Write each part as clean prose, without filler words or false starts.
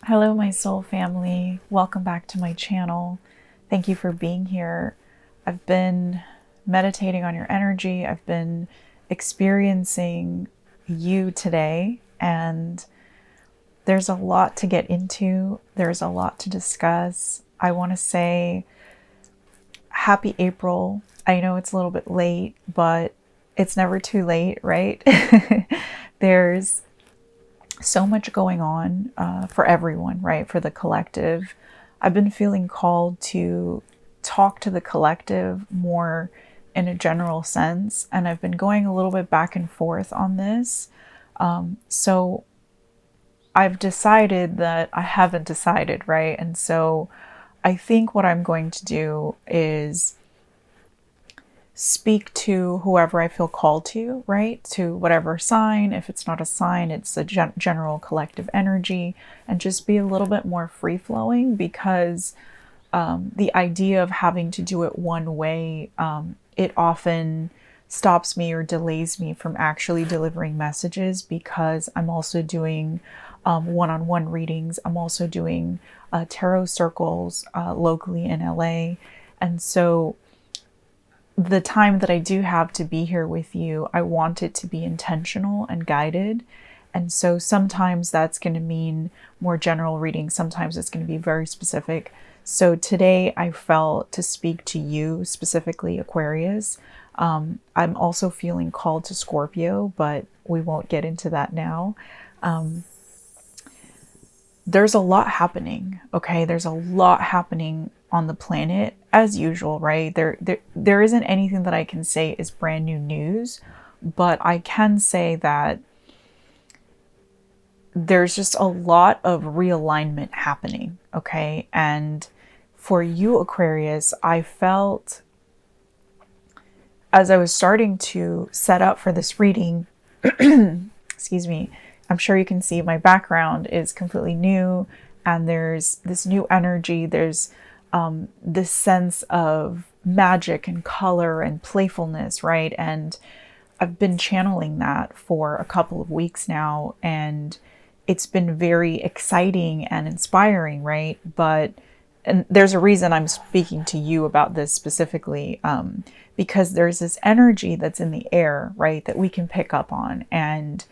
Hello, my soul family. Welcome back to my channel. Thank you for being here. I've been meditating on your energy. I've been experiencing you today, and there's a lot to get into. There's a lot to discuss. I want to say happy April. I know it's a little bit late, but it's never too late, right? There's so much going on for everyone, right? For the collective. I've been feeling called to talk to the collective more in a general sense, and I've been going a little bit back and forth on this. So I've decided that I haven't decided, right? And so I think what I'm going to do is speak to whoever I feel called to, right? To whatever sign. If it's not a sign, it's a general collective energy, and just be a little bit more free flowing, because the idea of having to do it one way, it often stops me or delays me from actually delivering messages, because I'm also doing one-on-one readings. I'm also doing tarot circles locally in LA. And so the time that I do have to be here with you, I want it to be intentional and guided. And so sometimes that's going to mean more general reading. Sometimes it's going to be very specific. So today I felt to speak to you, specifically Aquarius. I'm also feeling called to Scorpio, but we won't get into that now. There's a lot happening, okay? There's a lot happening on the planet as usual, right? There isn't anything that I can say is brand new news, but I can say that there's just a lot of realignment happening, okay? And for you, Aquarius, I felt as I was starting to set up for this reading, excuse me, I'm sure you can see my background is completely new, and there's this new energy. There's this sense of magic and color and playfulness, right? And I've been channeling that for a couple of weeks now, and it's been very exciting and inspiring, right? And there's a reason I'm speaking to you about this specifically, because there's this energy that's in the air, right, that we can pick up on, and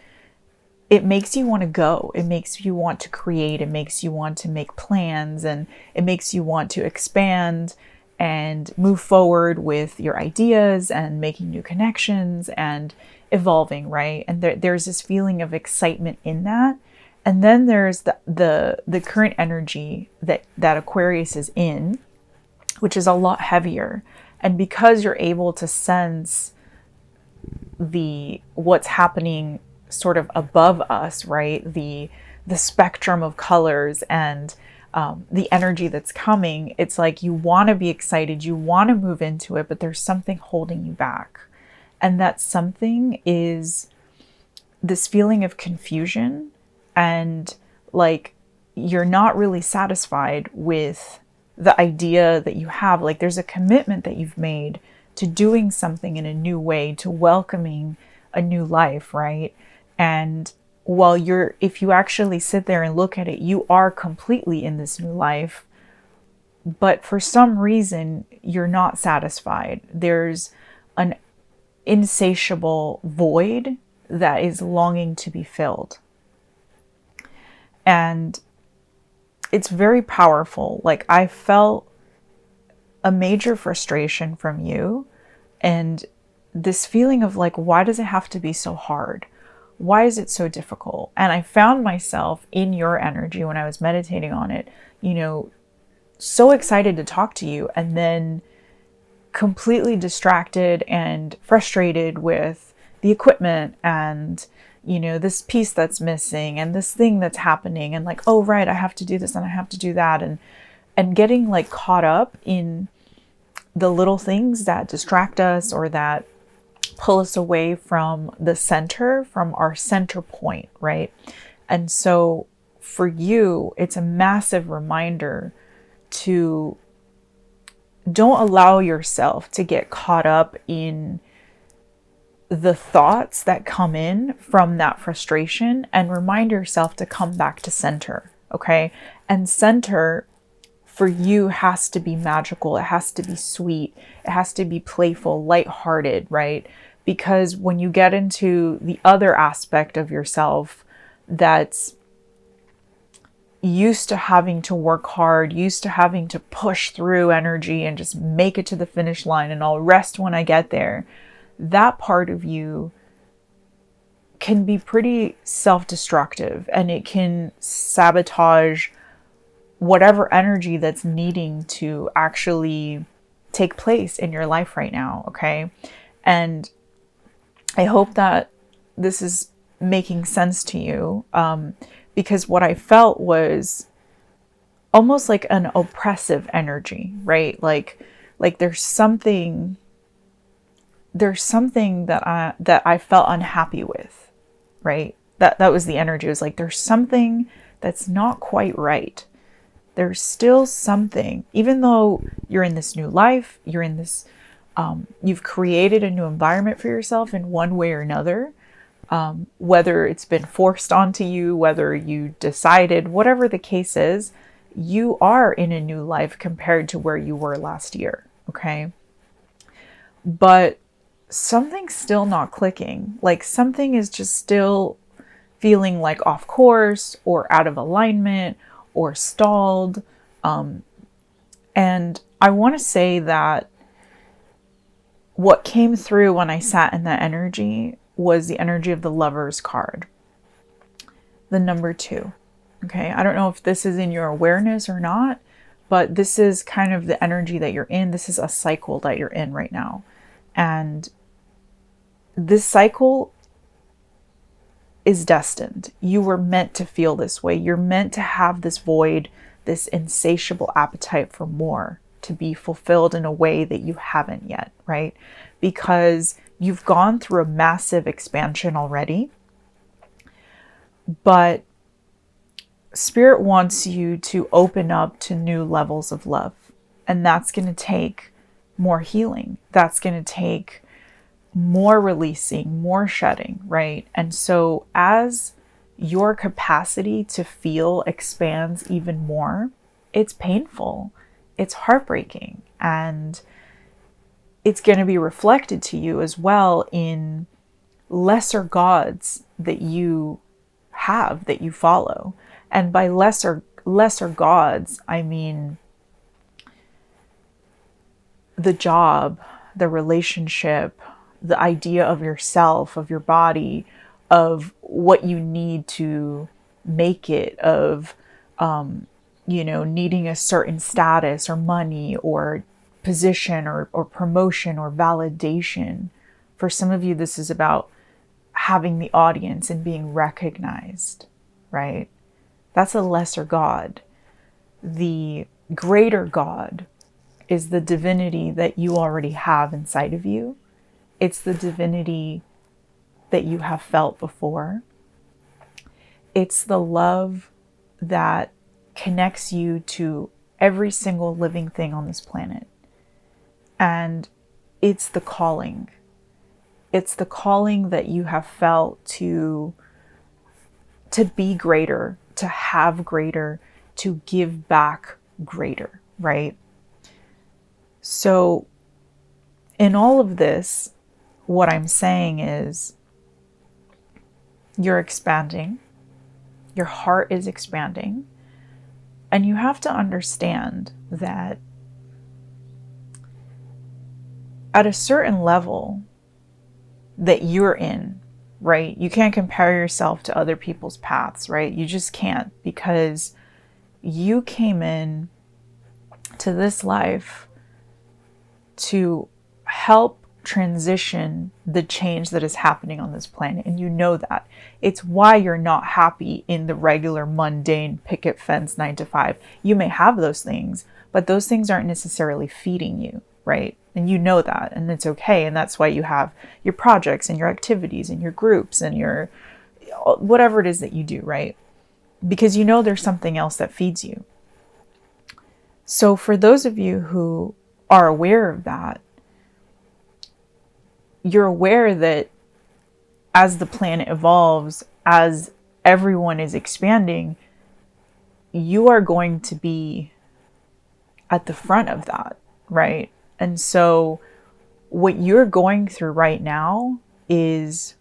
it makes you want to go. It makes you want to create. It makes you want to make plans, and it makes you want to expand and move forward with your ideas and making new connections and evolving, right? And there's this feeling of excitement in that. And then there's the current energy that Aquarius is in, which is a lot heavier. And because you're able to sense what's happening sort of above us, right? The spectrum of colors and the energy that's coming, it's like you want to be excited, you want to move into it, but there's something holding you back. And that something is this feeling of confusion, and like you're not really satisfied with the idea that you have. Like there's a commitment that you've made to doing something in a new way, to welcoming a new life, right? And while if you actually sit there and look at it, you are completely in this new life, but for some reason, you're not satisfied. There's an insatiable void that is longing to be filled. And it's very powerful. Like I felt a major frustration from you, and this feeling of like, why does it have to be so hard? Why is it so difficult? And I found myself in your energy when I was meditating on it, so excited to talk to you, and then completely distracted and frustrated with the equipment and, this piece that's missing and this thing that's happening, and like, oh, right, I have to do this and I have to do that. And getting like caught up in the little things that distract us or that pull us away from the center, from our center point, right? And so for you, it's a massive reminder to don't allow yourself to get caught up in the thoughts that come in from that frustration, and remind yourself to come back to center. Okay. And center for you has to be magical. It has to be sweet. It has to be playful, lighthearted, right? Because when you get into the other aspect of yourself that's used to having to work hard, used to having to push through energy and just make it to the finish line and I'll rest when I get there, that part of you can be pretty self-destructive and it can sabotage whatever energy that's needing to actually take place in your life right now, okay? And I hope that this is making sense to you, because what I felt was almost like an oppressive energy, right? Like there's something that I felt unhappy with, right? That was the energy. It was like there's something that's not quite right. There's still something, even though you're in this new life, you're in this, you've created a new environment for yourself in one way or another, whether it's been forced onto you, whether you decided, whatever the case is, you are in a new life compared to where you were last year, okay? But something's still not clicking. Like something is just still feeling like off course or out of alignment or stalled. And I want to say that what came through when I sat in that energy was the energy of the Lover's card, the number 2. Okay. I don't know if this is in your awareness or not, but this is kind of the energy that you're in. This is a cycle that you're in right now. And this cycle is destined. You were meant to feel this way. You're meant to have this void, this insatiable appetite for more, to be fulfilled in a way that you haven't yet, right? Because you've gone through a massive expansion already, but Spirit wants you to open up to new levels of love. And that's going to take more healing. That's going to take more releasing, more shedding, right? And so as your capacity to feel expands even more, it's painful, it's heartbreaking, and it's going to be reflected to you as well in lesser gods that you have, that you follow. And by lesser gods, I mean the job, the relationship, the idea of yourself, of your body, of what you need to make it, of, needing a certain status or money or position or promotion or validation. For some of you, this is about having the audience and being recognized, right? That's a lesser God. The greater God is the divinity that you already have inside of you. It's the divinity that you have felt before. It's the love that connects you to every single living thing on this planet. And it's the calling. It's the calling that you have felt to be greater, to have greater, to give back greater, right? So in all of this, what I'm saying is you're expanding, your heart is expanding, and you have to understand that at a certain level that you're in, right? You can't compare yourself to other people's paths, right? You just can't, because you came in to this life to help transition the change that is happening on this planet. And you know that. It's why you're not happy in the regular mundane picket fence 9 to 5. You may have those things, but those things aren't necessarily feeding you, right? And you know that, and it's okay. And that's why you have your projects and your activities and your groups and your whatever it is that you do, right? Because you know there's something else that feeds you. So for those of you who are aware of that, you're aware that as the planet evolves, as everyone is expanding, you are going to be at the front of that, right? And so what you're going through right now is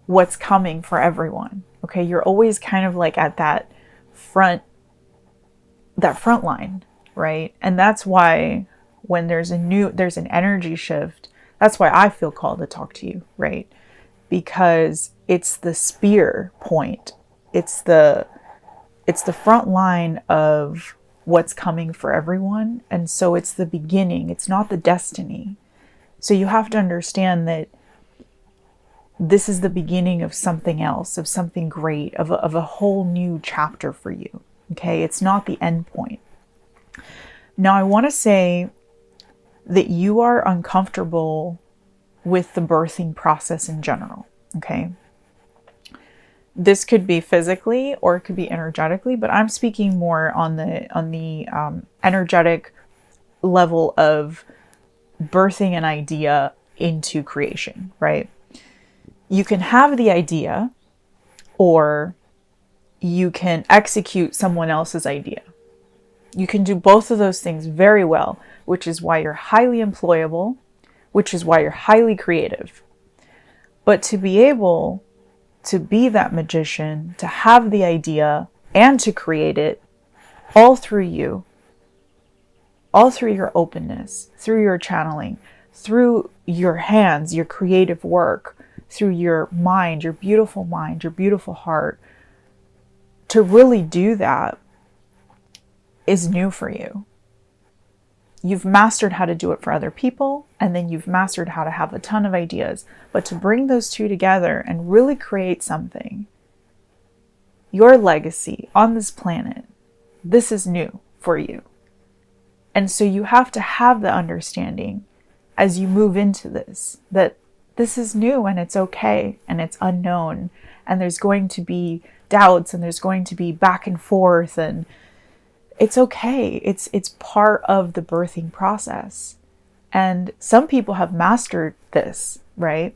what's coming for everyone. Okay, you're always kind of like at that front line, right? And that's why when there's an energy shift, that's why I feel called to talk to you, right? Because it's the spear point. It's the front line of what's coming for everyone. And so it's the beginning. It's not the destiny. So you have to understand that this is the beginning of something else, of something great, of a whole new chapter for you. Okay, it's not the end point. Now, I want to say that you are uncomfortable with the birthing process in general. Okay, this could be physically or it could be energetically, but I'm speaking more on the energetic level of birthing an idea into creation, right? You can have the idea, or you can execute someone else's idea. You can do both of those things very well, which is why you're highly employable, which is why you're highly creative. But to be able to be that magician, to have the idea and to create it all through you, all through your openness, through your channeling, through your hands, your creative work, through your mind, your beautiful heart, to really do that is new for you. You've mastered how to do it for other people, and then you've mastered how to have a ton of ideas. But to bring those two together and really create something, your legacy on this planet, this is new for you. And so you have to have the understanding as you move into this, that this is new and it's okay and it's unknown, and there's going to be doubts and there's going to be back and forth, and it's okay. It's part of the birthing process. And some people have mastered this, right?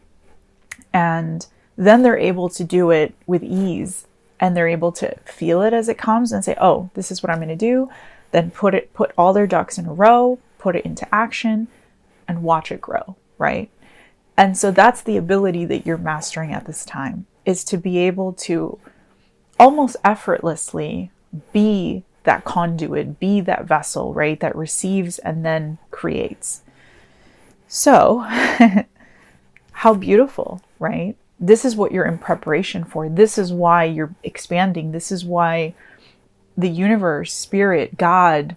And then they're able to do it with ease, and they're able to feel it as it comes and say, oh, this is what I'm going to do. Then put all their ducks in a row, put it into action, and watch it grow, right? And so that's the ability that you're mastering at this time, is to be able to almost effortlessly be that conduit, be that vessel, right? That receives and then creates. So how beautiful, right? This is what you're in preparation for. This is why you're expanding. This is why the universe, spirit, God,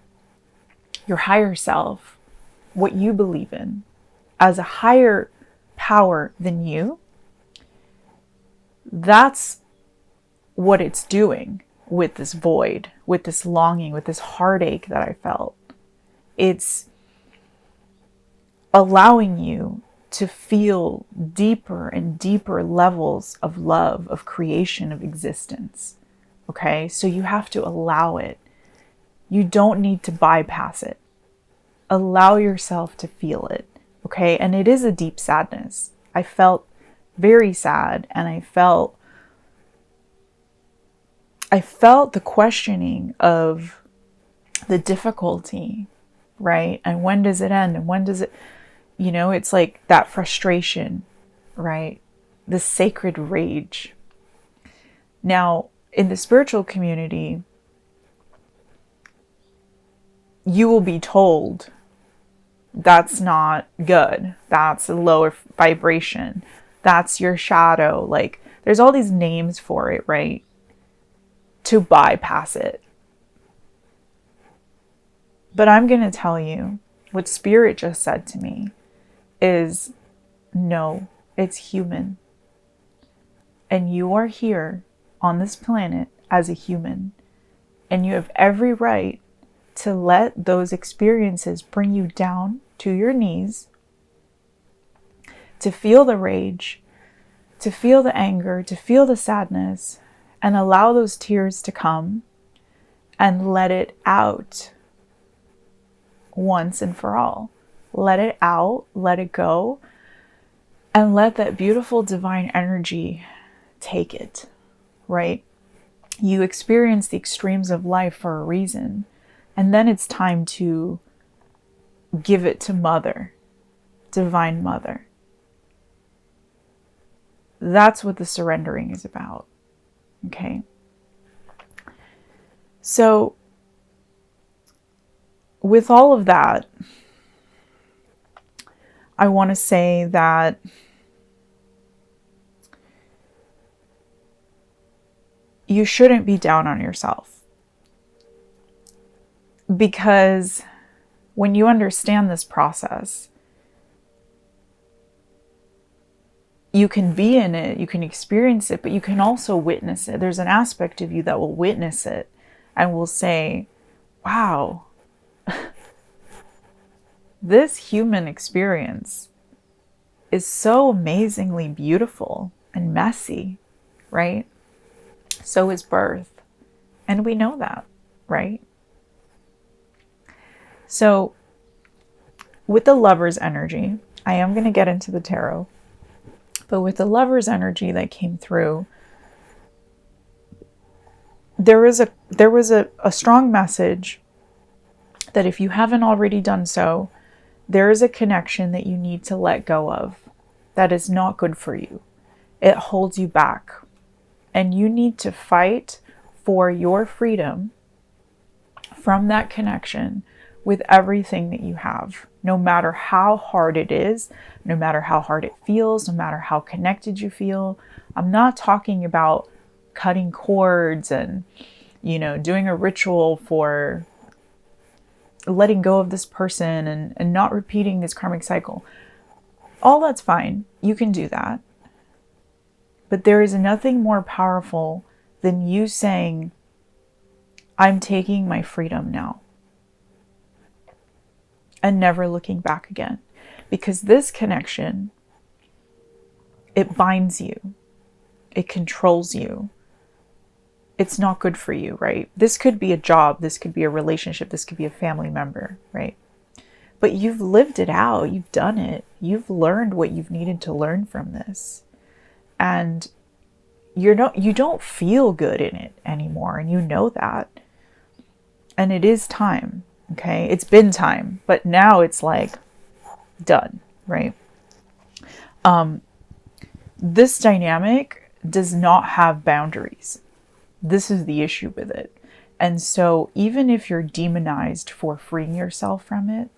your higher self, what you believe in as a higher power than you, that's what it's doing with this void, with this longing, with this heartache that I felt. It's allowing you to feel deeper and deeper levels of love, of creation, of existence. Okay, so you have to allow it. You don't need to bypass it. Allow yourself to feel it. Okay, and it is a deep sadness. I felt very sad, and I felt the questioning of the difficulty, right? And when does it end? And when does it, it's like that frustration, right? The sacred rage. Now, in the spiritual community, you will be told that's not good. That's a lower vibration. That's your shadow. Like, there's all these names for it, right? To bypass it. But I'm going to tell you what Spirit just said to me is, no, it's human. And you are here on this planet as a human. And you have every right to let those experiences bring you down to your knees, to feel the rage, to feel the anger, to feel the sadness, and allow those tears to come and let it out once and for all. Let it out, let it go, and let that beautiful divine energy take it, right? You experience the extremes of life for a reason. And then it's time to give it to Mother, Divine Mother. That's what the surrendering is about. Okay? So, with all of that, I want to say that you shouldn't be down on yourself. Because when you understand this process, you can be in it, you can experience it, but you can also witness it. There's an aspect of you that will witness it and will say, wow, this human experience is so amazingly beautiful and messy, right? So is birth. And we know that, right? So with the Lover's energy, I am going to get into the tarot, but with the Lover's energy that came through, there was a strong message that if you haven't already done so, there is a connection that you need to let go of that is not good for you. It holds you back. And you need to fight for your freedom from that connection with everything that you have. No matter how hard it is, no matter how hard it feels, no matter how connected you feel. I'm not talking about cutting cords and, doing a ritual for letting go of this person and not repeating this karmic cycle. All that's fine. You can do that. But there is nothing more powerful than you saying, I'm taking my freedom now. And never looking back again. Because this connection, it binds you. It controls you. It's not good for you, right? This could be a job. This could be a relationship. This could be a family member, right? But you've lived it out. You've done it. You've learned what you've needed to learn from this. And you don't feel good in it anymore. And you know that. And it is time. Okay. It's been time, but now it's like done. Right. This dynamic does not have boundaries. This is the issue with it. And so even if you're demonized for freeing yourself from it,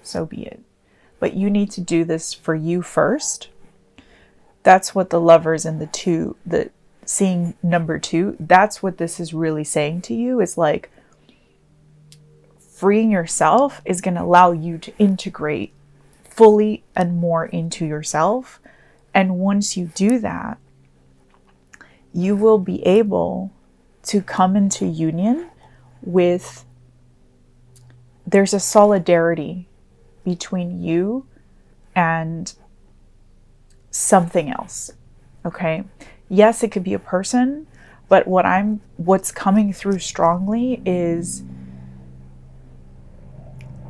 so be it. But you need to do this for you first. That's what the Lovers and the seeing number 2, that's what this is really saying to you. Is like, freeing yourself is going to allow you to integrate fully and more into yourself. And once you do that, you will be able to come into union with, there's a solidarity between you and something else. Okay. Yes, it could be a person, but what's coming through strongly is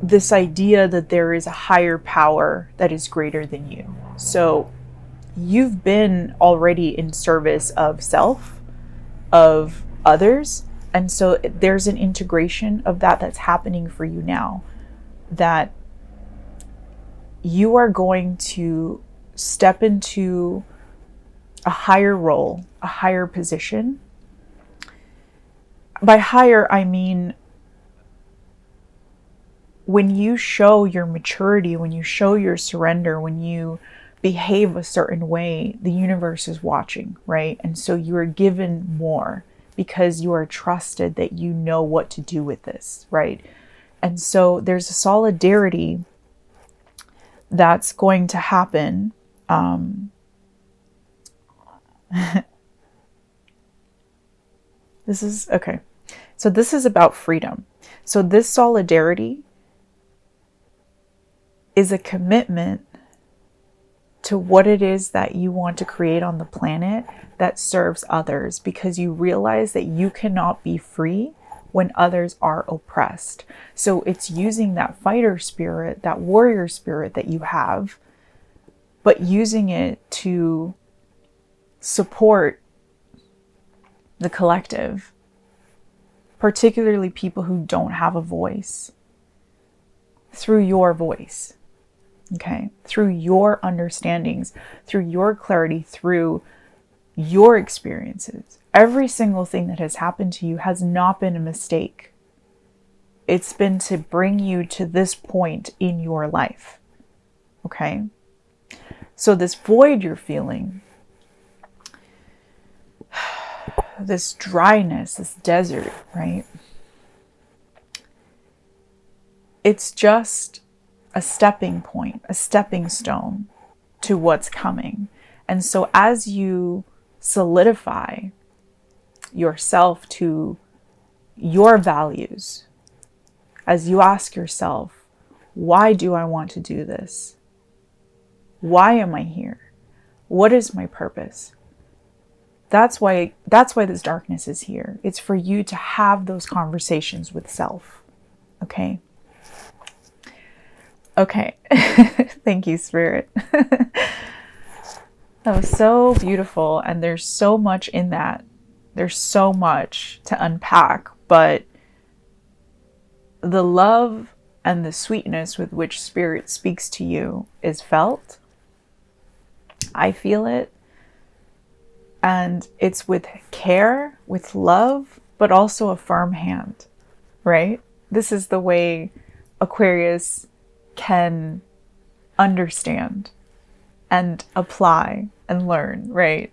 this idea that there is a higher power that is greater than you. So you've been already in service of self, of others. And so there's an integration of that that's happening for you now, that you are going to step into a higher role, a higher position. By higher, I mean, when you show your maturity, when you show your surrender, when you behave a certain way, the universe is watching, right? And so you are given more because you are trusted that you know what to do with this, right? And so there's a solidarity that's going to happen. This is, okay. So this is about freedom. So this solidarity is a commitment to what it is that you want to create on the planet that serves others, because you realize that you cannot be free when others are oppressed. So it's using that fighter spirit, that warrior spirit that you have, but using it to support the collective, particularly people who don't have a voice, through your voice, okay? Through your understandings, through your clarity, through your experiences. Every single thing that has happened to you has not been a mistake. It's been to bring you to this point in your life, okay? So this void you're feeling, this dryness, this desert, right? It's just a stepping point, a stepping stone to what's coming. And so as you solidify yourself to your values, as you ask yourself, why do I want to do this? Why am I here? What is my purpose? That's why this darkness is here. It's for you to have those conversations with self. Okay? Okay. Thank you, Spirit. That was so beautiful. And there's so much in that. There's so much to unpack. But the love and the sweetness with which Spirit speaks to you is felt. I feel it. And it's with care, with love, but also a firm hand, right? This is the way Aquarius can understand and apply and learn, right?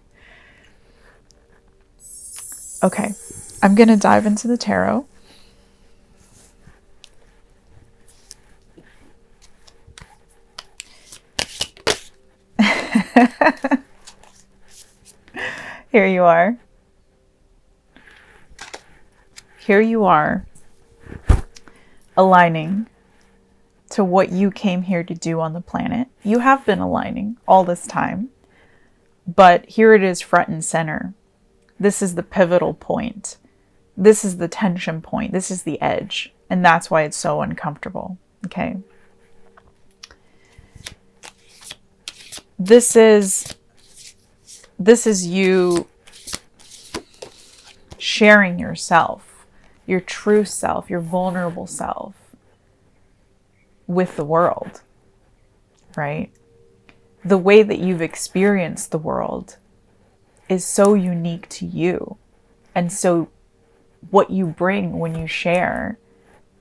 Okay, I'm going to dive into the tarot. Here you are. Here you are, aligning to what you came here to do on the planet. You have been aligning all this time, but here it is front and center. This is the pivotal point. This is the tension point. This is the edge. And that's why it's so uncomfortable. Okay. This is you sharing yourself, your true self, your vulnerable self with the world, right? The way that you've experienced the world is so unique to you. And so what you bring when you share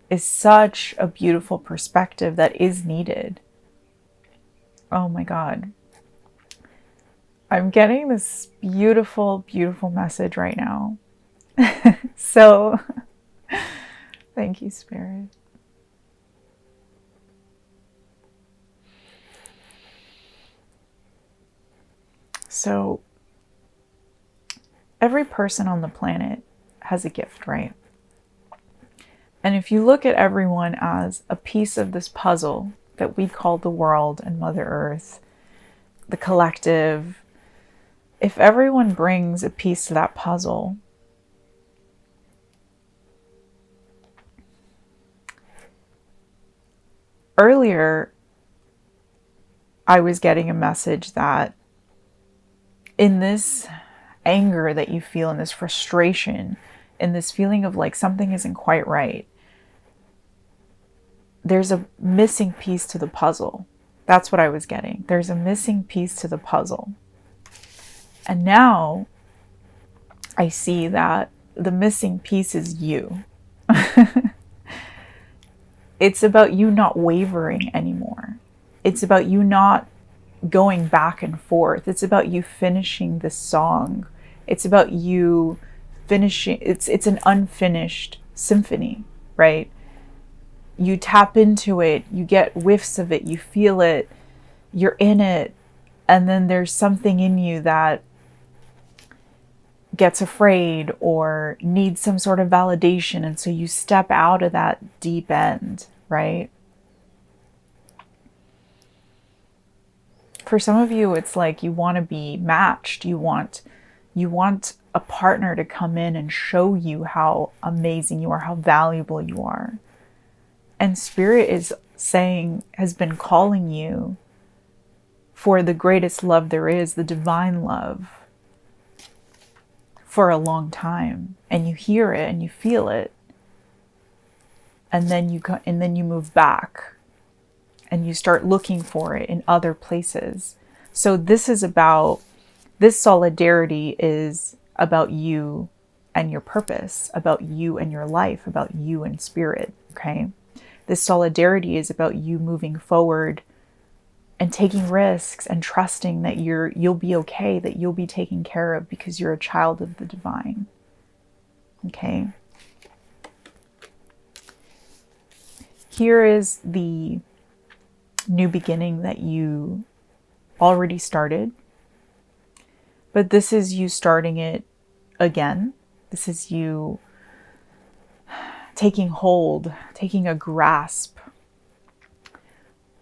is such a beautiful perspective that is needed. Oh my God. I'm getting this beautiful, beautiful message right now. So, thank you, Spirit. So, every person on the planet has a gift, right? And if you look at everyone as a piece of this puzzle that we call the world and Mother Earth, the collective, if everyone brings a piece to that puzzle, earlier, I was getting a message that in this anger that you feel, in this frustration, in this feeling of like something isn't quite right, there's a missing piece to the puzzle. That's what I was getting. There's a missing piece to the puzzle. And now I see that the missing piece is you. It's about you not wavering anymore. It's about you not going back and forth. It's about you finishing this song. It's about you finishing. It's an unfinished symphony, right? You tap into it, you get whiffs of it, you feel it, you're in it, and then there's something in you that gets afraid or needs some sort of validation, and so you step out of that deep end, right? For some of you, it's like you want to be matched. You want a partner to come in and show you how amazing you are, how valuable you are. And Spirit is saying, has been calling you for the greatest love there is, the divine love, for a long time, and you hear it and you feel it, and then you move back and you start looking for it in other places. So this solidarity is about you and your purpose, about you and your life, about you and spirit, okay? This solidarity is about you moving forward and taking risks and trusting that you'll be okay, that you'll be taken care of because you're a child of the divine, okay? Here is the new beginning that you already started, but this is you starting it again. This is you taking hold, taking a grasp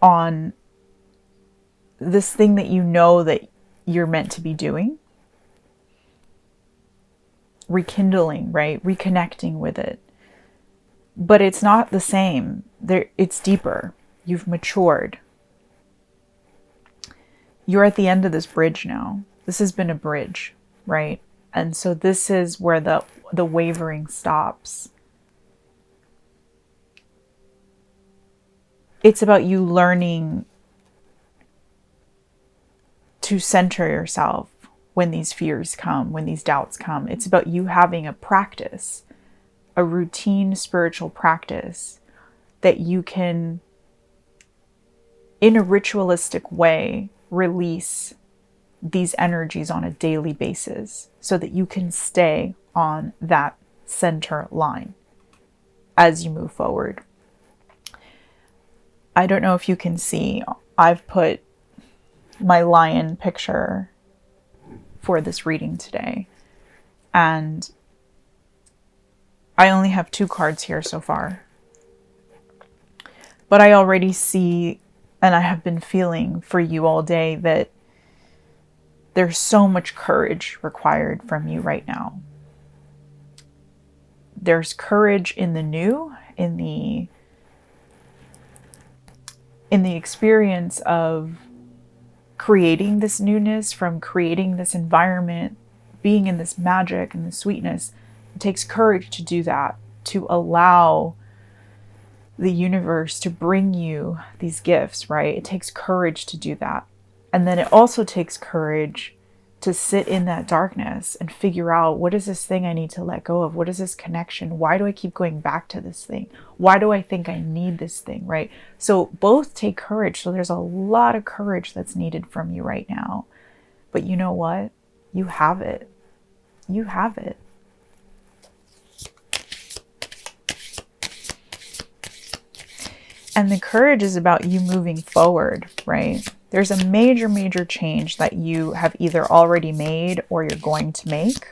on this thing that you know that you're meant to be doing. Rekindling, right? Reconnecting with it. But it's not the same. It's deeper. You've matured. You're at the end of this bridge now. This has been a bridge, right? And so this is where the wavering stops. It's about you learning to center yourself when these fears come, when these doubts come. It's about you having a practice, a routine spiritual practice that you can, in a ritualistic way, release these energies on a daily basis so that you can stay on that center line as you move forward. I don't know if you can see, I've put my lion picture for this reading today, and I only have 2 cards here so far, but I already see, and I have been feeling for you all day, that there's so much courage required from you right now. There's courage in the new, in the experience of creating this newness, from creating this environment, being in this magic and the sweetness. It takes courage to do that, to allow the universe to bring you these gifts, right? It takes courage to do that. And then it also takes courage to sit in that darkness and figure out, what is this thing I need to let go of? What is this connection? Why do I keep going back to this thing? Why do I think I need this thing, right? So both take courage. So there's a lot of courage that's needed from you right now. But you know what? You have it. You have it. And the courage is about you moving forward, right? There's a major, major change that you have either already made or you're going to make.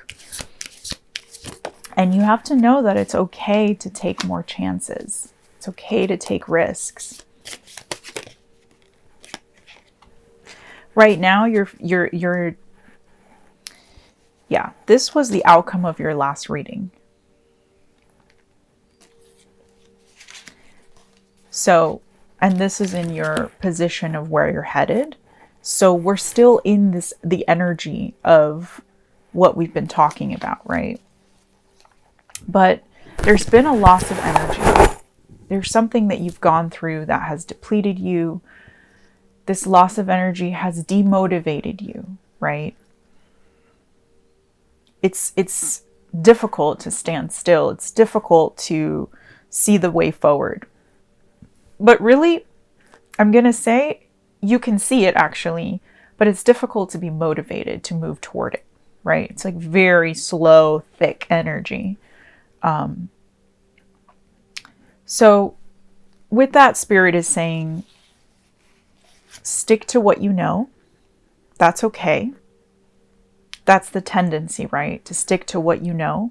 And you have to know that it's okay to take more chances. It's okay to take risks. Right now, this was the outcome of your last reading. So, and this is in your position of where you're headed. So we're still in the energy of what we've been talking about, right? But there's been a loss of energy. There's something that you've gone through that has depleted you. This loss of energy has demotivated you, right? It's difficult to stand still. It's difficult to see the way forward. But really, I'm going to say you can see it actually, but it's difficult to be motivated to move toward it, right? It's like very slow, thick energy. So with that, Spirit is saying, stick to what you know. That's okay. That's the tendency, right? To stick to what you know.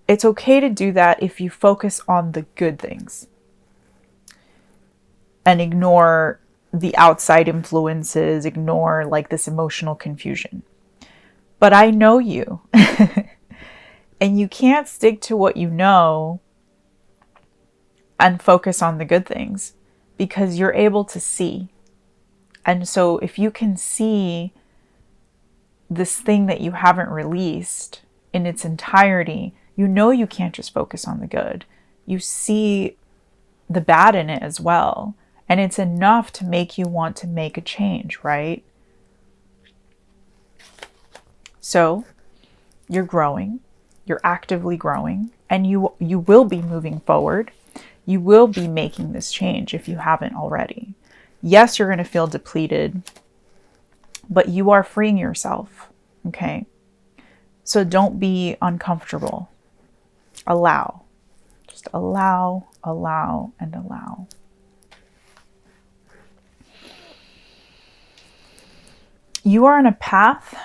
It's okay to do that if you focus on the good things and ignore the outside influences, ignore like this emotional confusion. But I know you and you can't stick to what you know and focus on the good things because you're able to see. And so if you can see this thing that you haven't released in its entirety, you know you can't just focus on the good. You see the bad in it as well. And it's enough to make you want to make a change, right? So you're growing, you're actively growing, and you will be moving forward. You will be making this change if you haven't already. Yes, you're going to feel depleted, but you are freeing yourself, okay? So don't be uncomfortable. Allow. Just allow, allow, and allow. You are on a path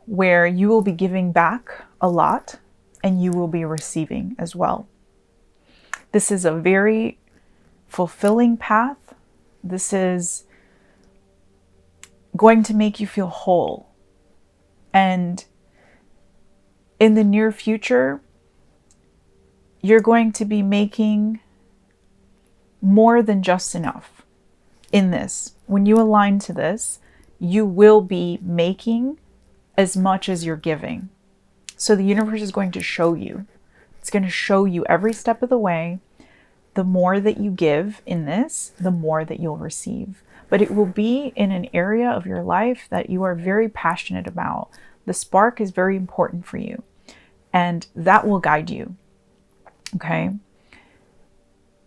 where you will be giving back a lot and you will be receiving as well. This is a very fulfilling path. This is going to make you feel whole. And in the near future, you're going to be making more than just enough in this. When you align to this, you will be making as much as you're giving. So the universe is going to show you. It's going to show you every step of the way. The more that you give in this, the more that you'll receive. But it will be in an area of your life that you are very passionate about. The spark is very important for you. And that will guide you. Okay?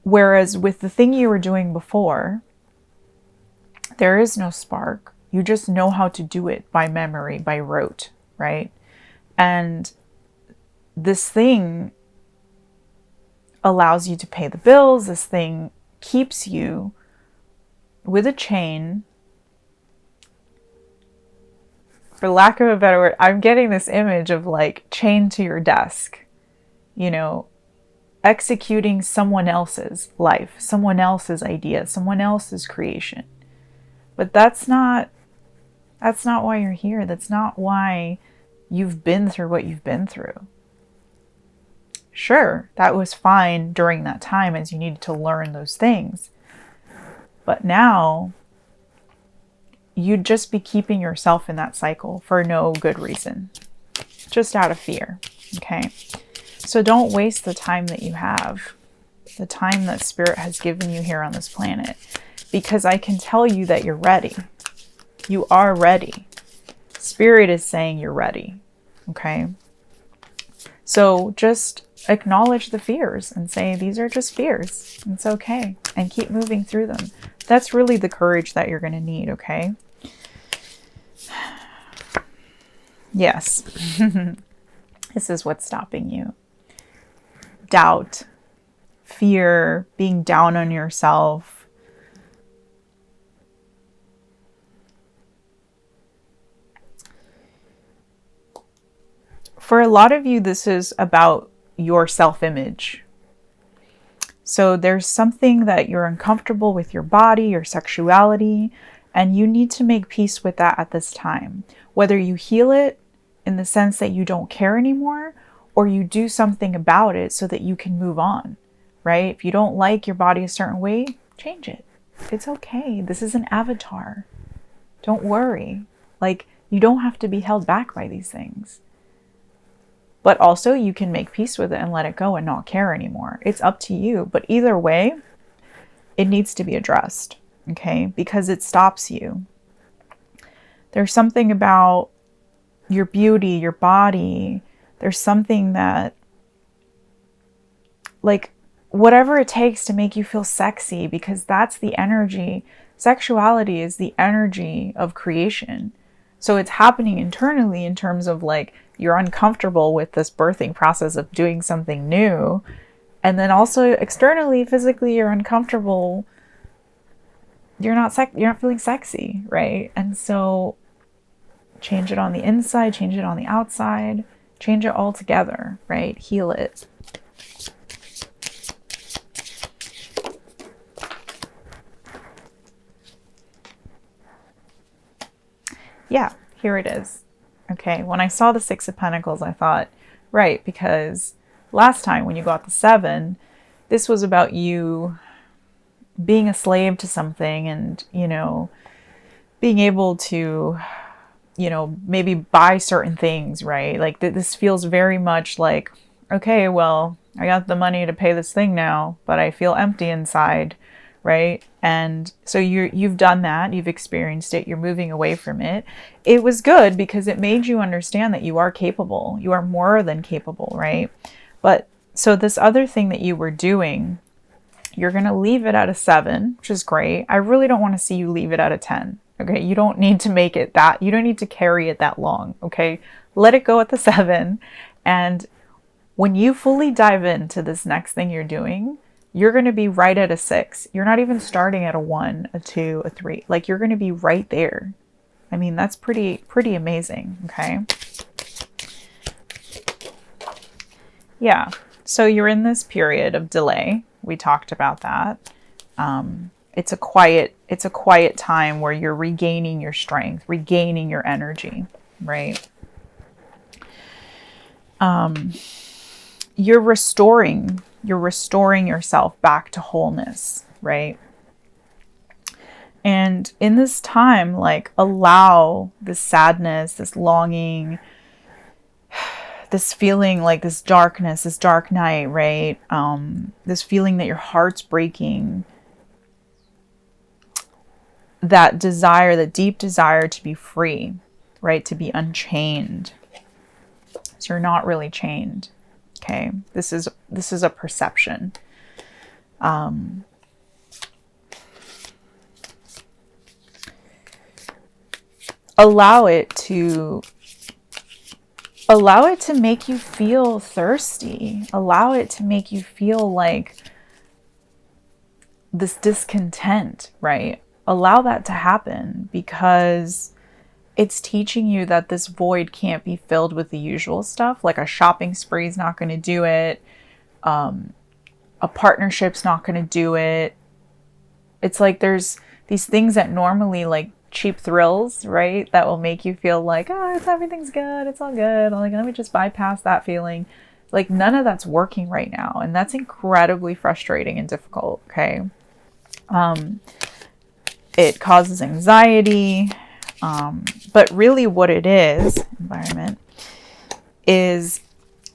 Whereas with the thing you were doing before, there is no spark. You just know how to do it by memory, by rote, right? And this thing allows you to pay the bills. This thing keeps you with a chain. For lack of a better word, I'm getting this image of like chained to your desk, you know, executing someone else's life, someone else's idea, someone else's creation. But that's not why you're here. That's not why you've been through what you've been through. Sure, that was fine during that time as you needed to learn those things. But now, you'd just be keeping yourself in that cycle for no good reason. Just out of fear, okay? So don't waste the time that you have, the time that Spirit has given you here on this planet, because I can tell you that you're ready. You are ready. Spirit is saying you're ready, okay? So just acknowledge the fears and say, these are just fears. It's okay. And keep moving through them. That's really the courage that you're going to need, okay? Yes. This is what's stopping you. Doubt, fear, being down on yourself. For a lot of you, this is about your self-image. So there's something that you're uncomfortable with your body, your sexuality, and you need to make peace with that at this time. Whether you heal it in the sense that you don't care anymore, or you do something about it so that you can move on, right? If you don't like your body a certain way, change it. It's okay. This is an avatar. Don't worry. Like, you don't have to be held back by these things. But also you can make peace with it and let it go and not care anymore. It's up to you. But either way, it needs to be addressed, okay? Because it stops you. There's something about your beauty, your body. There's something that, like, whatever it takes to make you feel sexy, because that's the energy. Sexuality is the energy of creation. So it's happening internally in terms of like, you're uncomfortable with this birthing process of doing something new. And then also externally, physically, you're uncomfortable. You're not feeling sexy, right? And so change it on the inside, change it on the outside, change it all together, right? Heal it. Yeah, here it is. Okay, when I saw the Six of Pentacles, I thought, right, because last time when you got the 7, this was about you being a slave to something and, you know, being able to maybe buy certain things, right? Like this feels very much like, okay, well, I got the money to pay this thing now, but I feel empty inside, right? And so you've done that, you've experienced it, you're moving away from it. It was good because it made you understand that you are capable. You are more than capable, right? But so this other thing that you were doing, you're going to leave it at a 7, which is great. I really don't want to see you leave it at a 10. Okay, you don't need to make it that, you don't need to carry it that long. Okay, let it go at the 7. And when you fully dive into this next thing you're doing, you're going to be right at a 6. You're not even starting at a 1, a 2, a 3. Like, you're going to be right there. I mean, that's pretty amazing. Okay. Yeah. So you're in this period of delay. We talked about that. It's a quiet time where you're regaining your strength, regaining your energy, right? You're restoring yourself back to wholeness, right? And in this time, like, allow this sadness, this longing, this feeling like this darkness, this dark night, right? This feeling that your heart's breaking, that desire, that deep desire to be free, right? To be unchained. So you're not really chained. Okay. This is a perception. Allow it to make you feel thirsty. Allow it to make you feel like this discontent, right? Allow that to happen, because it's teaching you that this void can't be filled with the usual stuff. Like, a shopping spree is not going to do it. A partnership's not going to do it. It's like there's these things that normally, like cheap thrills, right? That will make you feel like, everything's good. It's all good. Like, let me just bypass that feeling. Like, none of that's working right now. And that's incredibly frustrating and difficult. Okay. It causes anxiety. But really what it is, environment, is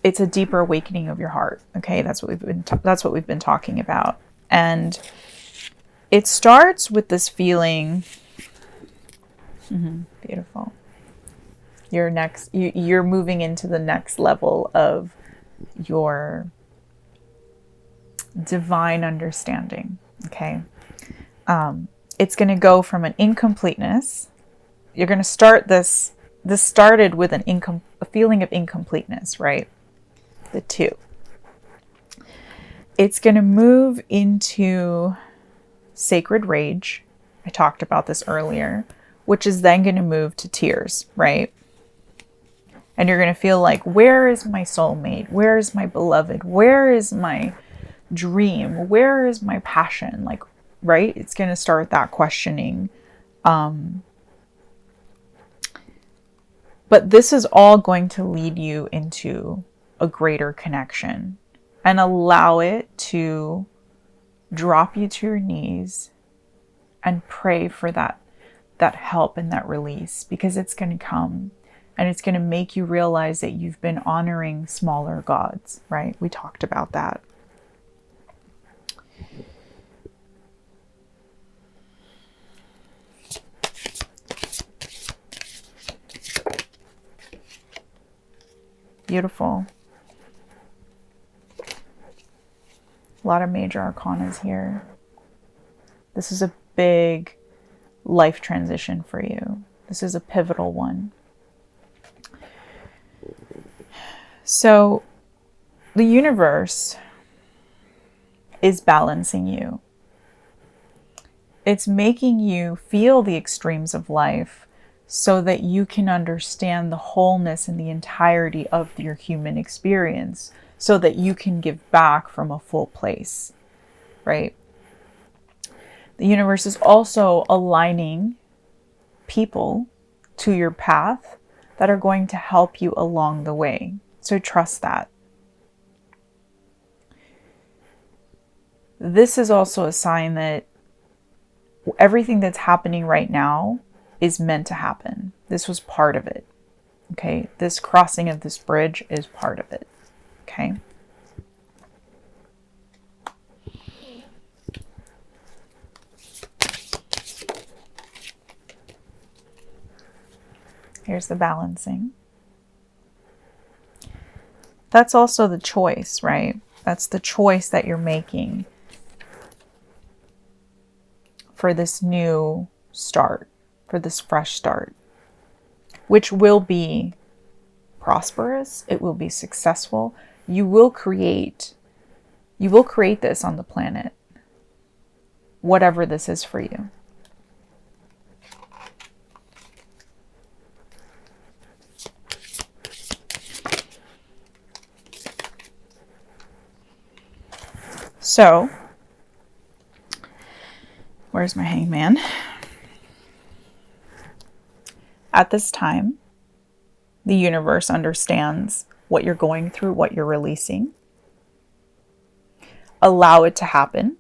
it's a deeper awakening of your heart. Okay. That's what we've been talking about. And it starts with this feeling. Beautiful. You're moving into the next level of your divine understanding. Okay. It's going to go from an incompleteness. You're going to start this started with a feeling of incompleteness, right? The 2. It's going to move into sacred rage. I talked about this earlier, which is then going to move to tears, right? And you're going to feel like, where is my soulmate? Where is my beloved? Where is my dream? Where is my passion? Like, right? It's going to start that questioning. But this is all going to lead you into a greater connection, and allow it to drop you to your knees and pray for that help and that release, because it's going to come, and it's going to make you realize that you've been honoring smaller gods, right? We talked about that. Beautiful. A lot of major arcanas here. This is a big life transition for you. This is a pivotal one. So the universe is balancing you. It's making you feel the extremes of life so that you can understand the wholeness and the entirety of your human experience, so that you can give back from a full place, right? The universe is also aligning people to your path that are going to help you along the way. So trust that. This is also a sign that everything that's happening right now is meant to happen. This was part of it. Okay. This crossing of this bridge is part of it. Okay. Here's the balancing. That's also the choice, right? That's the choice that you're making for this new start, for this fresh start, which will be prosperous. It will be successful. You will create this on the planet, whatever this is for you. So, where's my hangman? At this time, the universe understands what you're going through, what you're releasing. Allow it to happen.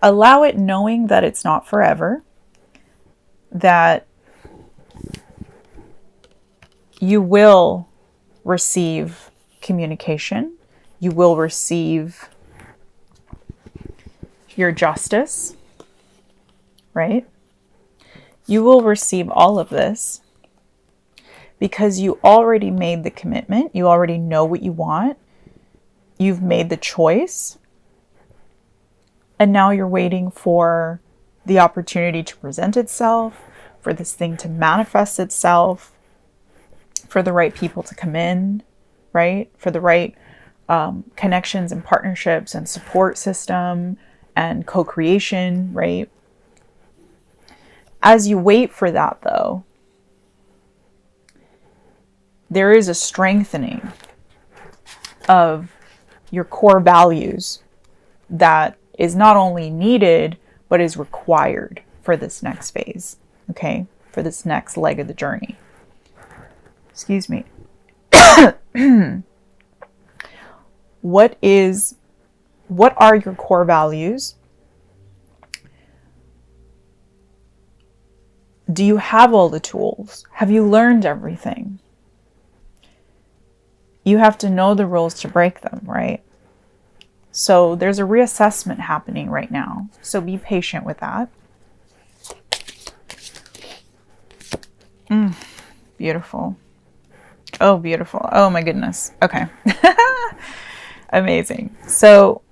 Allow it knowing that it's not forever, that you will receive communication, you will receive your justice, right? You will receive all of this because you already made the commitment. You already know what you want. You've made the choice. And now you're waiting for the opportunity to present itself, for this thing to manifest itself, for the right people to come in, right? For the right connections and partnerships and support system and co-creation, right? As you wait for that, though, there is a strengthening of your core values that is not only needed, but is required for this next phase, okay? For this next leg of the journey. Excuse me. What are your core values? Do you have all the tools? Have you learned everything? You have to know the rules to break them, right? So there's a reassessment happening right now. So be patient with that. Beautiful. Oh, beautiful. Oh my goodness. Okay. Amazing. So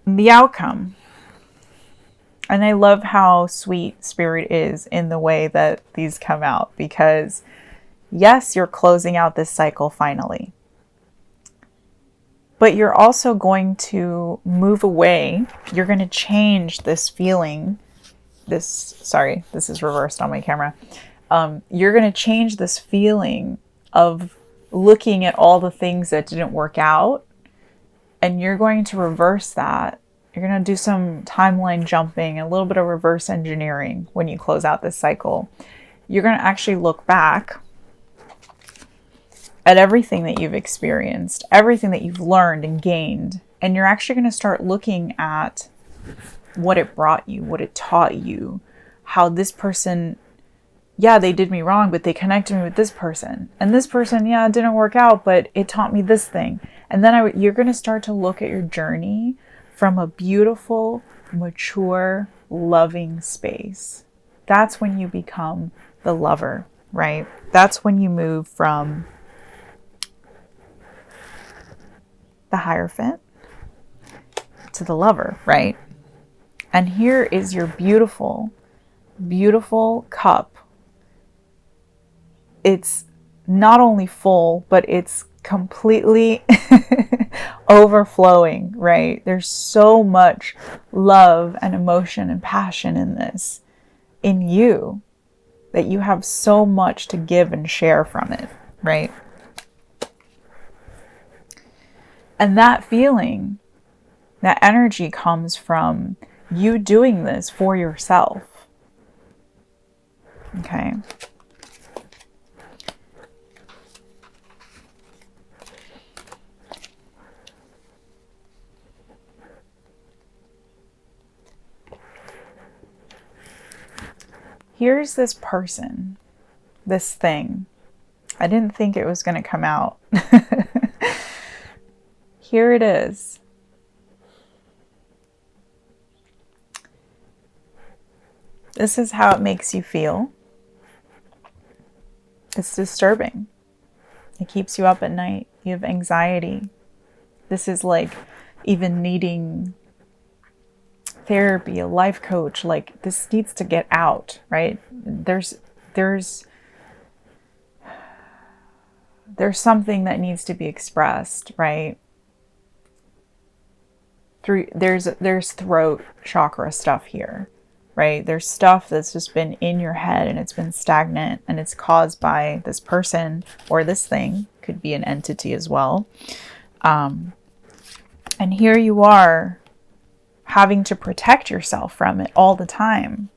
the outcome. And I love how sweet Spirit is in the way that these come out, because yes, you're closing out this cycle finally. But you're also going to move away. You're going to change this feeling. This is reversed on my camera. You're going to change this feeling of looking at all the things that didn't work out. And you're going to reverse that. You're going to do some timeline jumping, a little bit of reverse engineering when you close out this cycle. You're going to actually look back at everything that you've experienced, everything that you've learned and gained. And you're actually going to start looking at what it brought you, what it taught you, how this person, yeah, they did me wrong, but they connected me with this person. And this person, yeah, it didn't work out, but it taught me this thing. And then you're going to start to look at your journey from a beautiful, mature, loving space. That's when you become the lover, right? That's when you move from the Hierophant to the lover, right? And here is your beautiful, beautiful cup. It's not only full, but it's completely overflowing, right? There's so much love and emotion and passion in this, in you, that you have so much to give and share from it, right? And that feeling, that energy comes from you doing this for yourself. Okay. Here's this person, this thing. I didn't think it was going to come out. Here it is. This is how it makes you feel. It's disturbing. It keeps you up at night. You have anxiety. This is like even needing therapy, a life coach. Like, this needs to get out, right? There's something that needs to be expressed, right? There's throat chakra stuff here, right? There's stuff that's just been in your head and it's been stagnant, and it's caused by this person or this thing. Could be an entity as well. And here you are having to protect yourself from it all the time.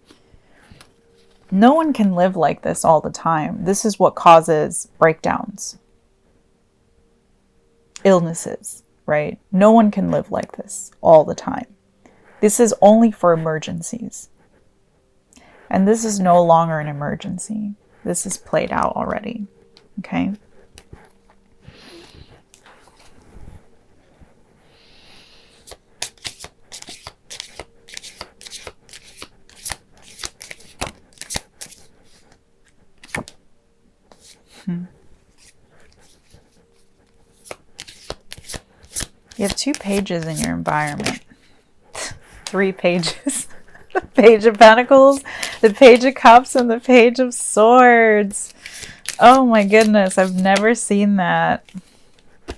No one can live like this all the time. This is what causes breakdowns, illnesses, right? No one can live like this all the time. This is only for emergencies. And this is no longer an emergency. This is played out already. Okay? You have 2 pages in your environment. 3 pages. The Page of Pentacles, the Page of Cups, and the Page of Swords. Oh my goodness, I've never seen that.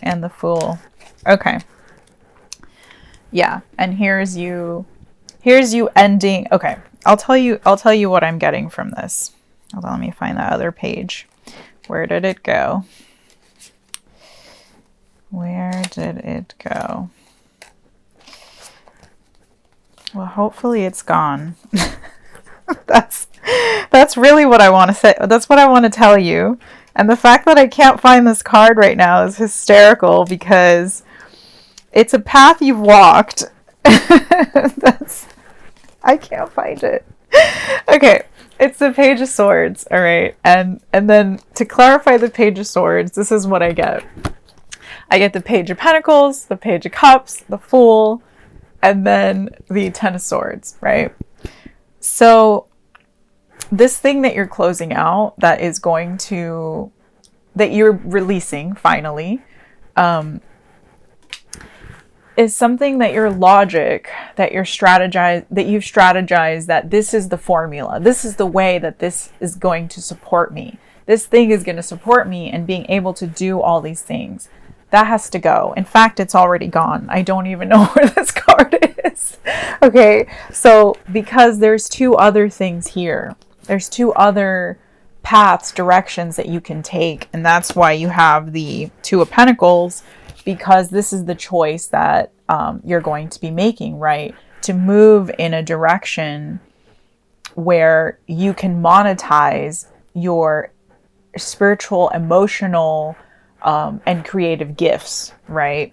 And the Fool. Okay. Yeah, and here's you ending. Okay, I'll tell you what I'm getting from this. Hold on, let me find that other page. Where did it go? Where did it go? Well, hopefully it's gone. That's really what I want to say. That's what I want to tell you. And the fact that I can't find this card right now is hysterical, because it's a path you've walked. I can't find it. Okay, it's the Page of Swords, all right? And then to clarify the Page of Swords, this is what I get. I get the Page of Pentacles, the Page of Cups, the Fool, and then the Ten of Swords, right? So this thing that you're closing out, that you're releasing finally, is something that your logic, that you've strategized that this is the formula. This is the way that this is going to support me. This thing is going to support me in being able to do all these things. That has to go. In fact, it's already gone. I don't even know where this card is. Okay, so because there's 2 other things here. There's 2 other paths, directions that you can take. And that's why you have the 2 of Pentacles, because this is the choice that you're going to be making, right? To move in a direction where you can monetize your spiritual, emotional, and creative gifts, right?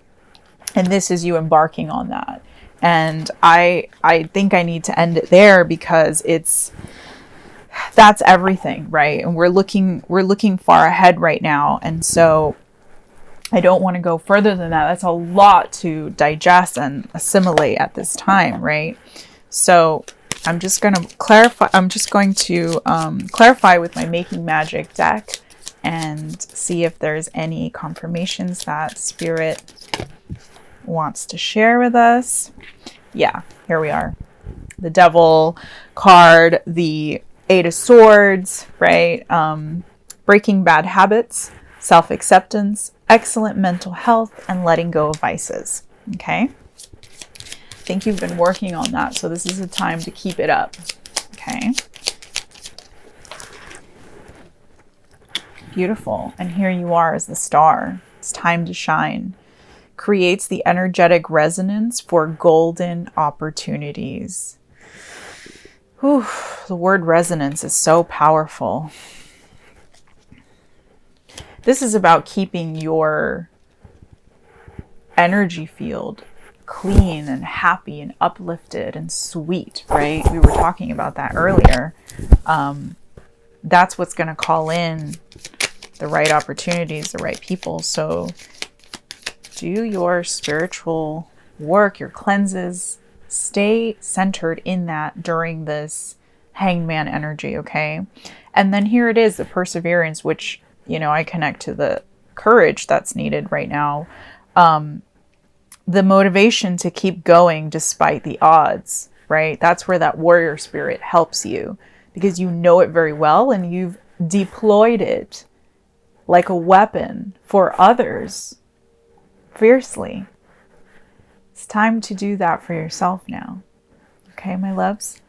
And this is you embarking on that. And I think I need to end it there, because that's everything, right? And we're looking far ahead right now. And so I don't want to go further than that. That's a lot to digest and assimilate at this time, right? So I'm just going to clarify. I'm just going to clarify with my Making Magic deck and see if there's any confirmations that Spirit wants to share with us. Yeah, here we are. The Devil card, the 8 of Swords, right? Breaking bad habits, self-acceptance, excellent mental health, and letting go of vices. Okay? I think you've been working on that, so this is a time to keep it up. Okay? Beautiful. And here you are as the star. It's time to shine. Creates the energetic resonance for golden opportunities. Whew, the word resonance is so powerful. This is about keeping your energy field clean and happy and uplifted and sweet, right? We were talking about that earlier. That's what's going to call in the right opportunities, the right people. So do your spiritual work, your cleanses, stay centered in that during this hangman energy, okay? And then here it is, the perseverance, which, you know, I connect to the courage that's needed right now. The motivation to keep going despite the odds, right? That's where that warrior spirit helps you, because you know it very well and you've deployed it like a weapon for others fiercely. It's time to do that for yourself now. Okay, my loves?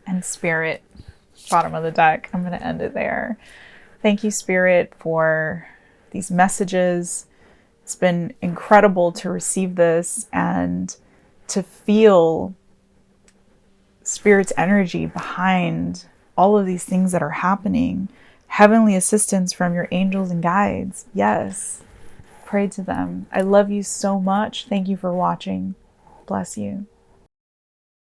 And Spirit, bottom of the deck, I'm going to end it there. Thank you, Spirit, for these messages. It's been incredible to receive this and to feel Spirit's energy behind all of these things that are happening. Heavenly assistance from your angels and guides. Yes. Pray to them. I love you so much. Thank you for watching. Bless you.